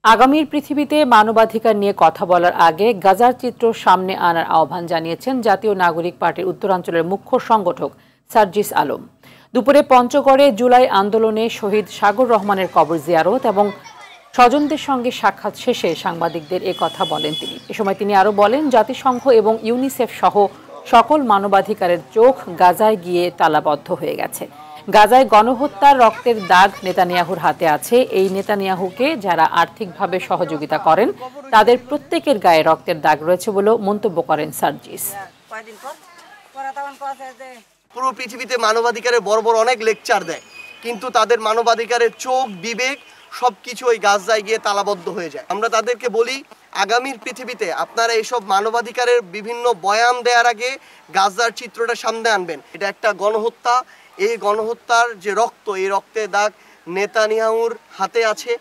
আগামীর পৃথিবীতে মানবাধিকার নিয়ে কথা বলার আগে গাজার চিত্র সামনে আনার আহ্বান জানিয়েছেন জাতীয় নাগরিক পার্টির উত্তরাঞ্চলের মুখ্য সংগঠক সার্জিস আলম। দুপুরে পঞ্চগড়ে জুলাই আন্দোলনে শহীদ সাগর রহমানের কবর জিয়ারত এবং স্বজনদের সঙ্গে সাক্ষাৎ শেষে সাংবাদিকদের কথা বলেন তিনি। এ সময় তিনি আরও বলেন, জাতিসংঘ এবং ইউনিসেফ সহ সকল মানবাধিকারের চোখ গাজায় গিয়ে তালাবদ্ধ হয়ে গেছে। গাজায় গণহত্যার রক্তের দাগ নেতানিয়াহুর হাতে আছে। এই নেতানিয়াহুকে যারা আর্থিকভাবে সহযোগিতা করেন তাদের প্রত্যেকের গায়ে রক্তের দাগ রয়েছে বলে মন্তব্য করেন সার্জিস। পুরো পৃথিবীতে মানবাধিকারের বড় বড় অনেক লেকচার দেয়, কিন্তু তাদের মানবাধিকারের চোখ বিবেক সবকিছু ওই গাজায় গিয়ে তালাবদ্ধ হয়ে যায়। আমরা তাদেরকে বলি, আগামীর পৃথিবীতে আপনারা এইসব মানবাধিকারের বিভিন্ন বয়ান দেওয়ার আগে গাজার চিত্রটা সামনে আনবেন। এটা একটা গণহত্যা। এই গণহত্যার যে রক্ত, এই রক্তের দাগ নেতানিয়াহুর হাতে আছে।